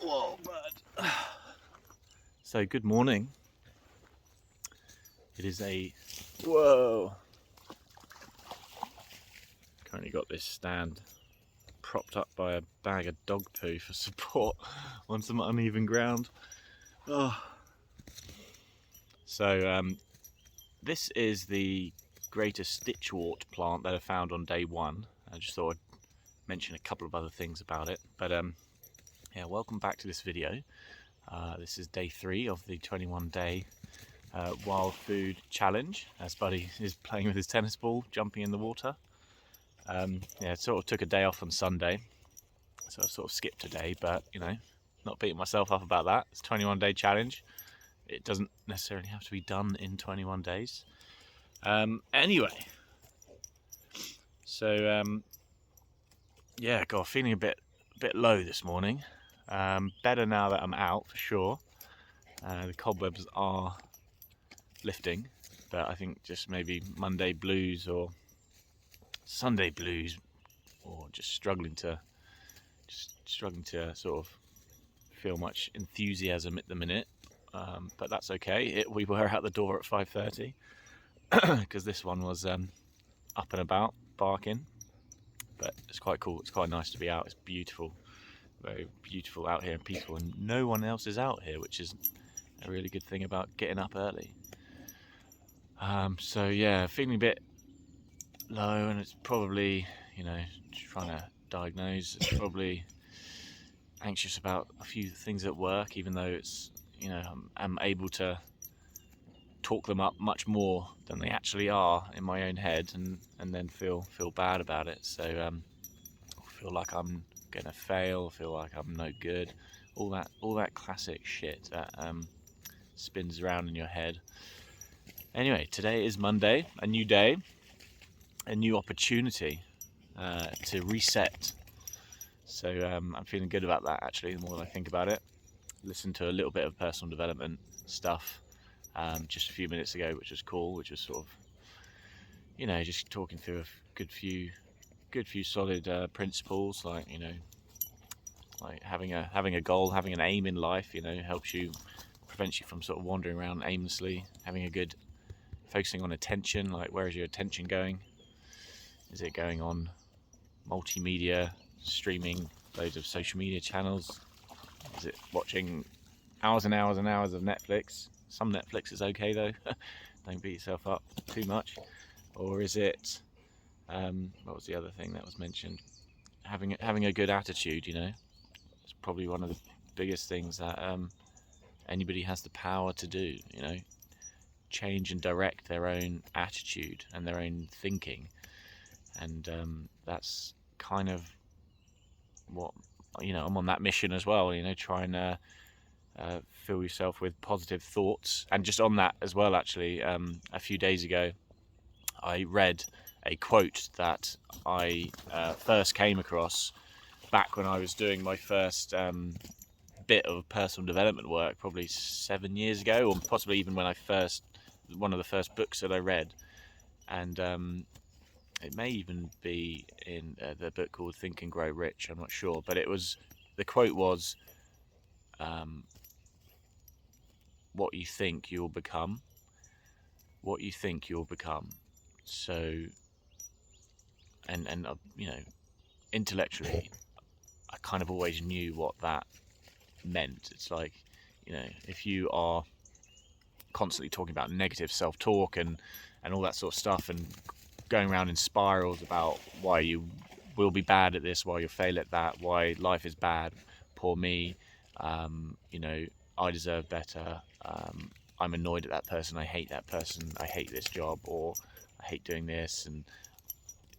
Whoa, bud. So, good morning. It is a... Whoa. Currently got this stand propped up by a bag of dog poo for support on some uneven ground. Oh. So, this is the greatest stitchwort plant that I found on day one. I just thought I'd mention a couple of other things about it. But yeah, welcome back to this video. This is day 3 of the 21-day wild food challenge, as Buddy is playing with his tennis ball, jumping in the water. Yeah, sort of took a day off on Sunday, so I sort of skipped a day, but you know, not beating myself up about that. It's a 21-day challenge. It doesn't necessarily have to be done in 21 days. Anyway, so yeah, God, feeling a bit low this morning. Better now that I'm out for sure. The cobwebs are lifting, but I think just maybe Monday blues or Sunday blues, or just struggling to sort of feel much enthusiasm at the minute. But that's okay. We were out the door at 5:30 because this one was up and about barking. But it's quite cool. It's quite nice to be out. It's beautiful, very beautiful out here and peaceful, and no one else is out here, which is a really good thing about getting up early. So yeah, feeling a bit low, and it's probably, you know, trying to diagnose. It's probably anxious about a few things at work, even though it's, you know, I'm able to talk them up much more than they actually are in my own head, and then feel bad about it. So feel like I'm gonna fail, feel like I'm no good, all that classic shit that spins around in your head. Anyway, today is Monday, a new day, a new opportunity to reset. So I'm feeling good about that, actually, the more that I think about it. Listened to a little bit of personal development stuff just a few minutes ago, which was cool, which was sort of, you know, just talking through a good few solid principles, like, you know, like having a goal, having an aim in life, you know, prevents you from sort of wandering around aimlessly. Having a good focusing on attention, like where is your attention going? Is it going on multimedia, streaming loads of social media channels? Is it watching hours and hours and hours of Netflix? Some Netflix is okay though. Don't beat yourself up too much. Or is it what was the other thing that was mentioned? Having a good attitude, you know. It's probably one of the biggest things that anybody has the power to do, you know. Change and direct their own attitude and their own thinking. And that's kind of what, you know, I'm on that mission as well, you know, trying to fill yourself with positive thoughts. And just on that as well, actually, a few days ago I read a quote that I first came across back when I was doing my first bit of personal development work, probably 7 years ago, or possibly even when one of the first books that I read. And it may even be in the book called Think and Grow Rich, I'm not sure, but the quote was, what you think you'll become. What you think you'll become. So, and you know, intellectually, I kind of always knew what that meant. It's like, you know, if you are constantly talking about negative self-talk and all that sort of stuff, and going around in spirals about why you will be bad at this, why you'll fail at that, why life is bad, poor me, you know, I deserve better, I'm annoyed at that person, I hate that person, I hate this job, or I hate doing this, and,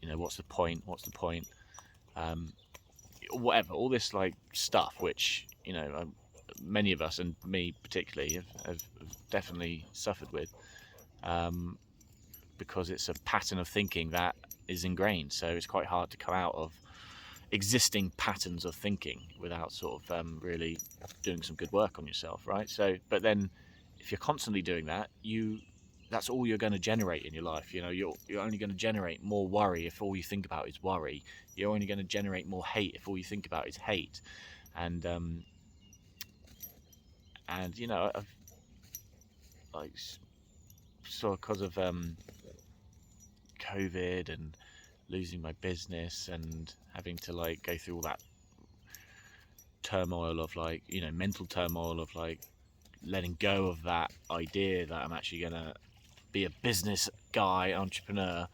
you know, what's the point, whatever, all this like stuff, which, you know, many of us, and me particularly, have definitely suffered with, because it's a pattern of thinking that is ingrained. So it's quite hard to come out of existing patterns of thinking without sort of really doing some good work on yourself, right? So, but then if you're constantly doing that, that's all you're going to generate in your life. You know, you're only going to generate more worry if all you think about is worry. You're only going to generate more hate if all you think about is hate. And And you know, I've like sort of because of COVID and losing my business and having to like go through all that turmoil of like, you know, mental turmoil of like letting go of that idea that I'm actually gonna be a business guy, entrepreneur,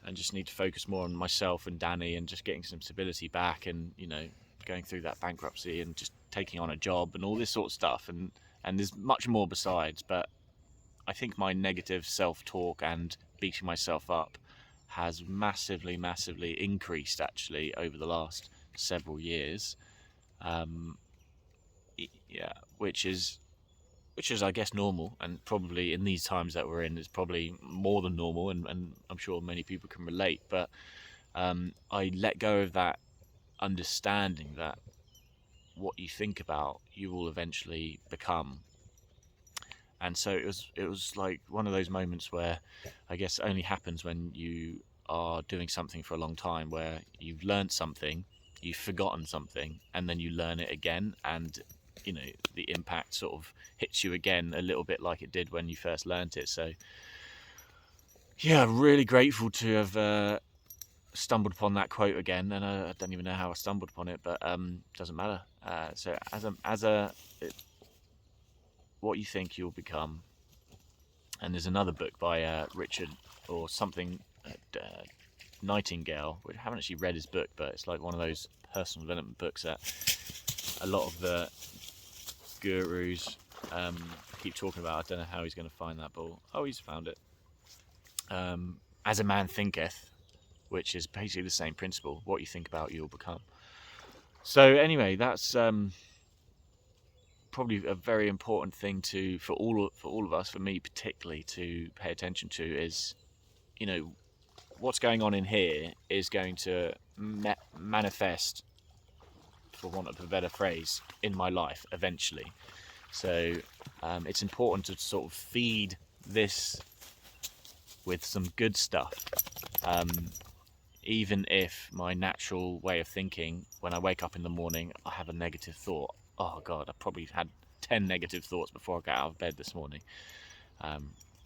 and just need to focus more on myself and Danny and just getting some stability back, and you know, going through that bankruptcy and just taking on a job and all this sort of stuff, and there's much more besides. But I think my negative self-talk and beating myself up has massively increased actually over the last several years. um, yeah, which is I guess normal, and probably in these times that we're in is probably more than normal, and I'm sure many people can relate. But I let go of that understanding that what you think about you will eventually become. And so it was like one of those moments where I guess it only happens when you are doing something for a long time, where you've learned something, you've forgotten something, and then you learn it again, and you know, the impact sort of hits you again a little bit like it did when you first learned it. So yeah, really grateful to have stumbled upon that quote again, and I don't even know how I stumbled upon it, but doesn't matter. So what you think you'll become. And there's another book by Richard or something Nightingale. I haven't actually read his book, but it's like one of those personal development books that a lot of the gurus keep talking about. I don't know how he's going to find that, but oh, he's found it. As a Man Thinketh, which is basically the same principle. What you think about, you'll become. So anyway, that's probably a very important thing for all of us, for me particularly, to pay attention to is, you know, what's going on in here is going to manifest, for want of a better phrase, in my life eventually. So it's important to sort of feed this with some good stuff, even if my natural way of thinking, when I wake up in the morning, I have a negative thought. Oh God, I probably had 10 negative thoughts before I got out of bed this morning.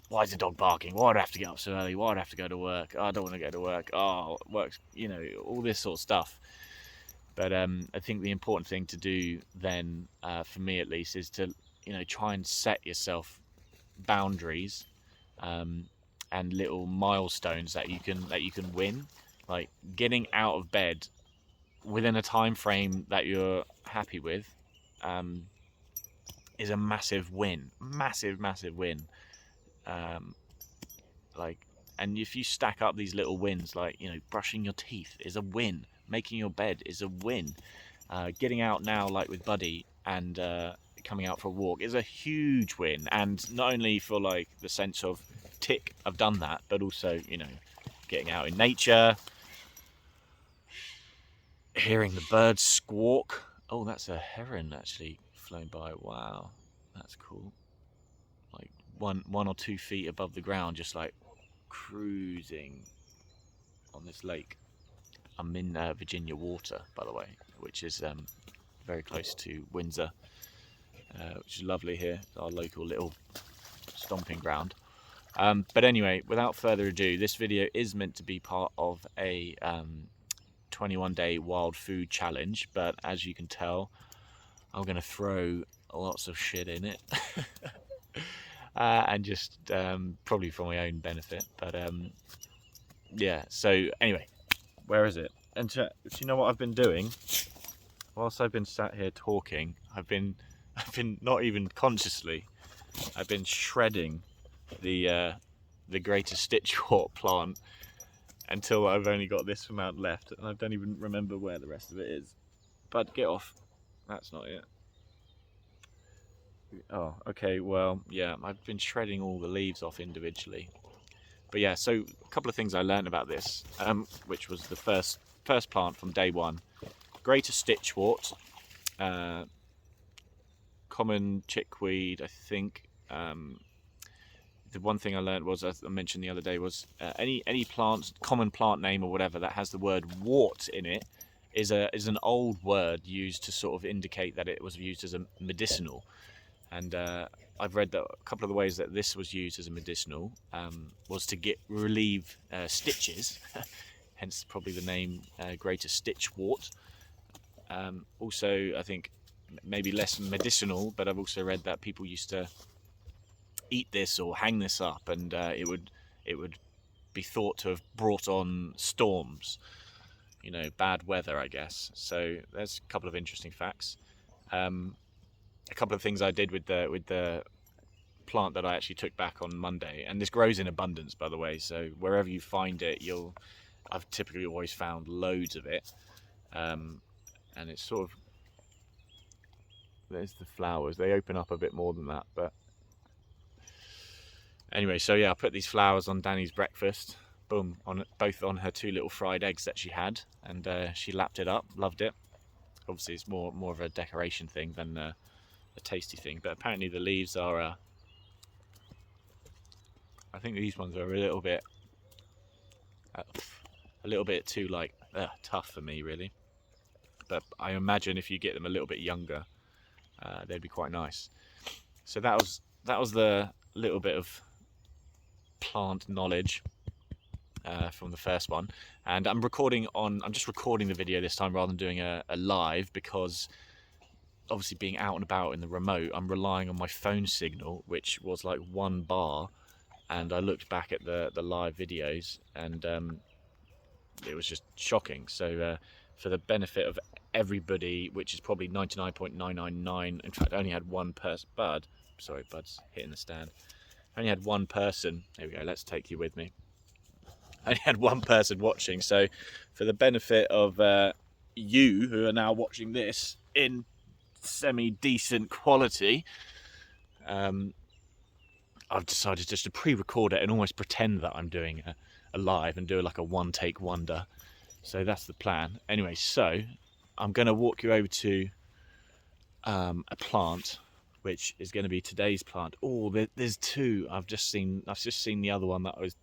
Why is the dog barking? Why do I have to get up so early? Why do I have to go to work? Oh, I don't want to go to work. Oh, work's, you know, all this sort of stuff. But I think the important thing to do then, for me at least, is to, you know, try and set yourself boundaries and little milestones that you can win, like getting out of bed within a time frame that you're happy with. Is a massive win, massive win. Like, and if you stack up these little wins, like, you know, brushing your teeth is a win, making your bed is a win, getting out now, like with Buddy, and coming out for a walk is a huge win. And not only for like the sense of tick, I've done that, but also, you know, getting out in nature, hearing the birds squawk. Oh, that's a heron actually flown by. Wow, that's cool. Like one or 2 feet above the ground, just like cruising on this lake. I'm in Virginia water, by the way, which is very close to Windsor, which is lovely here. It's our local little stomping ground. But anyway, without further ado, this video is meant to be part of a 21-day wild food challenge, but as you can tell, I'm going to throw lots of shit in it. And just probably for my own benefit. But yeah, so anyway, where is it? And do you know what I've been doing? Whilst I've been sat here talking, I've been not even consciously, I've been shredding the greatest stitchwort plant until I've only got this amount left, and I don't even remember where the rest of it is. But get off. That's not it. Oh, okay, well, yeah, I've been shredding all the leaves off individually. But yeah, so a couple of things I learned about this, which was the first plant from day one. Greater stitchwort, common chickweed, I think. The one thing I learned was, as I mentioned the other day, was any plant, common plant name or whatever that has the word wart in it is an old word used to sort of indicate that it was used as a medicinal. and I've read that a couple of the ways that this was used as a medicinal was to relieve stitches, hence probably the name greater stitch wart. Also, I think maybe less medicinal, but I've also read that people used to eat this or hang this up, and it would be thought to have brought on storms, bad weather, I guess. So there's a couple of interesting facts. A couple of things I did with the plant that I actually took back on Monday, and this grows in abundance, by the way. So wherever you find it, I've typically always found loads of it, and it's sort of, there's the flowers. They open up a bit more than that, but anyway. So yeah, I put these flowers on Danny's breakfast. Boom, both on her 2 little fried eggs that she had, and she lapped it up, loved it. Obviously, it's more of a decoration thing than a tasty thing, but apparently the leaves are I think these ones are a little bit too tough for me, really, but I imagine if you get them a little bit younger, they'd be quite nice. So that was the little bit of plant knowledge from the first one, and I'm just recording the video this time rather than doing a live, because obviously being out and about in the remote, I'm relying on my phone signal, which was like 1 bar, and I looked back at the live videos, and it was just shocking. So for the benefit of everybody, which is probably 99.999, in fact I only had one person, Bud's hitting the stand. I only had one person, there we go, let's take you with me. I only had one person watching, so for the benefit of you who are now watching this in semi-decent quality, I've decided just to pre-record it and almost pretend that I'm doing a live and do like a one-take wonder. So that's the plan. Anyway, so I'm going to walk you over to a plant, which is going to be today's plant. Oh, there's 2. I've just seen the other one that I was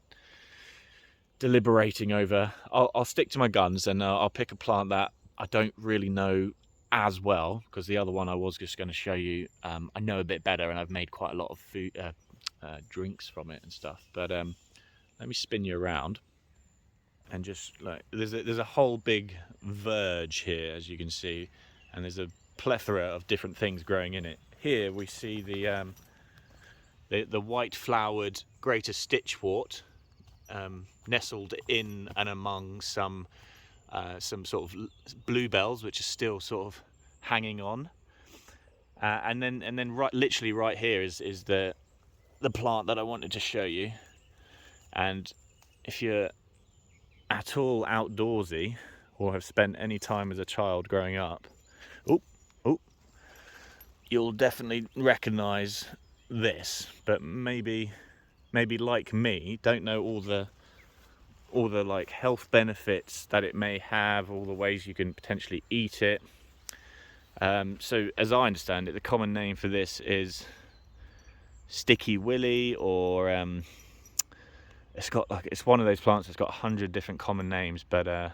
deliberating over. I'll stick to my guns, and I'll pick a plant that I don't really know as well, because the other one I was just going to show you, I know a bit better, and I've made quite a lot of food drinks from it and stuff. But let me spin you around, and just like there's a whole big verge here, as you can see, and there's a plethora of different things growing in it. Here we see the white flowered greater stitchwort, nestled in and among some sort of bluebells, which are still sort of hanging on, and then literally right here is the plant that I wanted to show you. And if you're at all outdoorsy or have spent any time as a child growing up, you'll definitely recognize this, but maybe like me, don't know all the like health benefits that it may have, all the ways you can potentially eat it. So as I understand it, the common name for this is sticky willy, or it's one of those plants that's got 100 different common names, but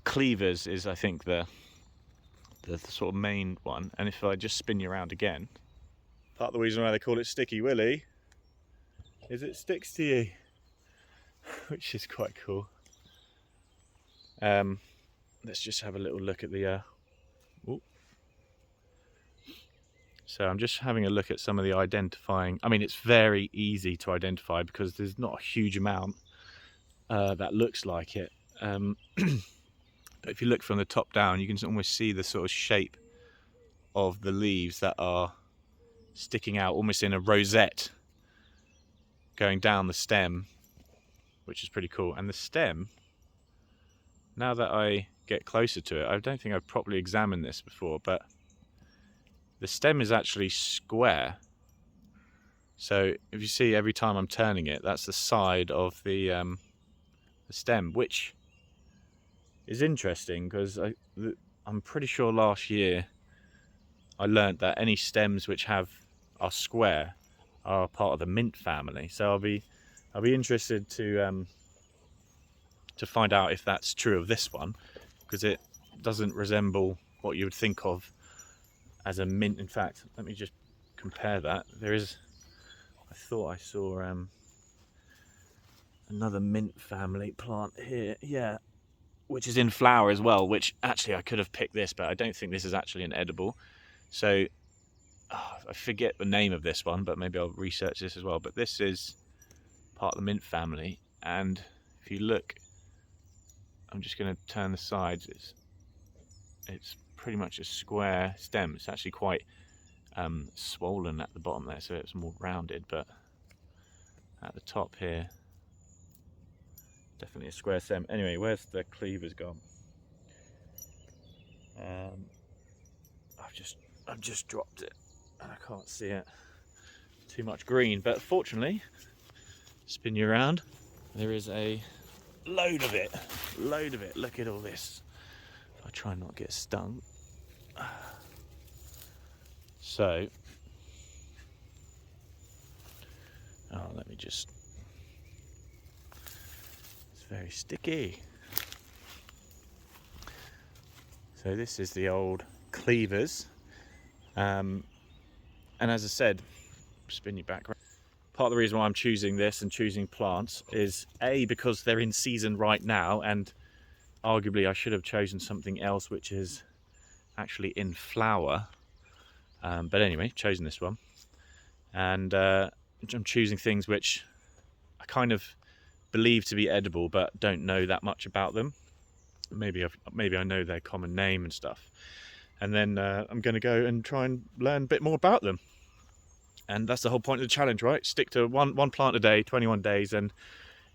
Cleavers is, I think, the sort of main one. And if I just spin you around again, part of the reason why they call it sticky willy is it sticks to you, which is quite cool. Let's just have a little look at the so I'm just having a look at some of the identifying. I mean, it's very easy to identify because there's not a huge amount that looks like it. But if you look from the top down, you can almost see the sort of shape of the leaves that are sticking out almost in a rosette going down the stem, which is pretty cool. And the stem, now that I get closer to it, I don't think I've properly examined this before, but the stem is actually square. So if you see, every time I'm turning it, that's the side of the stem, which is interesting, because I'm pretty sure last year I learnt that any stems which are square are part of the mint family. So I'll be interested to find out if that's true of this one, because it doesn't resemble what you would think of as a mint. In fact, let me just compare that. There is, I thought I saw another mint family plant here, yeah, which is in flower as well, which actually I could have picked this, but I don't think this is actually an edible. So I forget the name of this one, but maybe I'll research this as well. But this is part of the mint family, and if you look, I'm just going to turn the sides. It's pretty much a square stem. It's actually quite swollen at the bottom there, so it's more rounded, but at the top here, definitely a square stem. Anyway, where's the cleavers gone? I've just dropped it and I can't see it. Too much green, but fortunately, spin you around, there is a load of it. Look at all this. I try not to get stung. So, let me just, it's very sticky. So this is the old Cleavers, and as I said, spin you back. Part of the reason why I'm choosing this and choosing plants is A, because they're in season right now, and arguably I should have chosen something else which is actually in flower, but anyway, chosen this one. And I'm choosing things which I kind of believe to be edible but don't know that much about them. Maybe I know their common name and stuff, and then I'm going to go and try and learn a bit more about them. And that's the whole point of the challenge, right? Stick to one plant a day, 21 days, and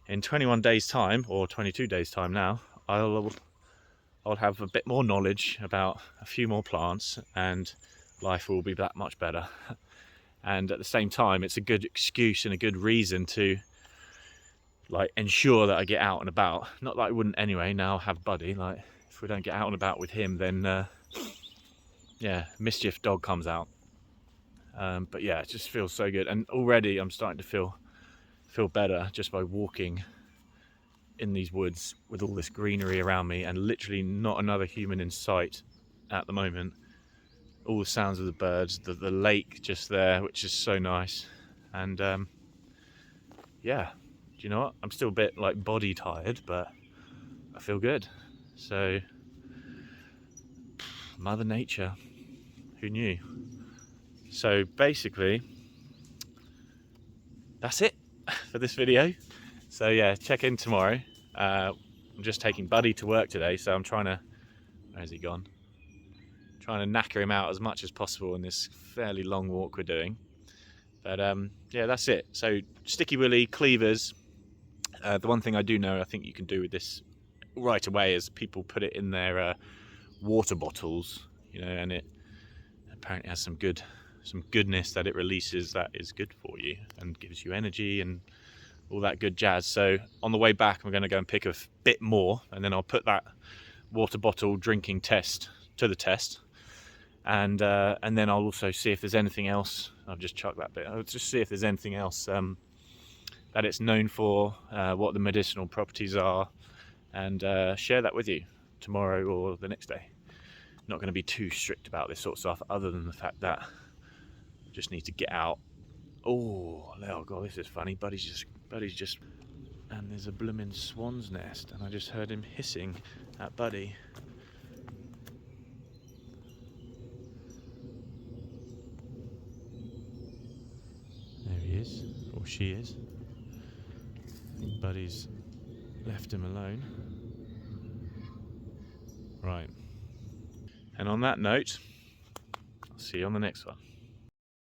in 21 days time, or 22 days time now, I'll have a bit more knowledge about a few more plants, and life will be that much better. And at the same time, it's a good excuse and a good reason to like ensure that I get out and about. Not that I wouldn't anyway, now I have Buddy. Like, if we don't get out and about with him, then yeah, mischief dog comes out. But yeah, it just feels so good, and already I'm starting to feel better just by walking in these woods with all this greenery around me and literally not another human in sight at the moment. All the sounds of the birds, the lake just there, which is so nice. And yeah, do you know what? I'm still a bit like body tired, but I feel good. So, Mother Nature, who knew? So basically, that's it for this video. So yeah, check in tomorrow. I'm just taking Buddy to work today, so I'm trying to, where's he gone? Trying to knacker him out as much as possible in this fairly long walk we're doing. But yeah, that's it. So Sticky Willy, Cleavers. The one thing I do know, I think you can do with this right away, is people put it in their water bottles, you know, and it apparently has some goodness that it releases that is good for you and gives you energy and all that good jazz. So on the way back, I'm going to go and pick a bit more, and then I'll put that water bottle drinking test to the test, and then I'll also see if there's anything else. I've just chucked that bit. I'll just see if there's anything else that it's known for, what the medicinal properties are, and share that with you tomorrow or the next day. Not going to be too strict about this sort of stuff, other than the fact that I just need to get out. Oh god, this is funny. Buddy's just, and there's a blooming swan's nest, and I just heard him hissing at Buddy. There he is, or she is. I think Buddy's left him alone. Right. And on that note, I'll see you on the next one.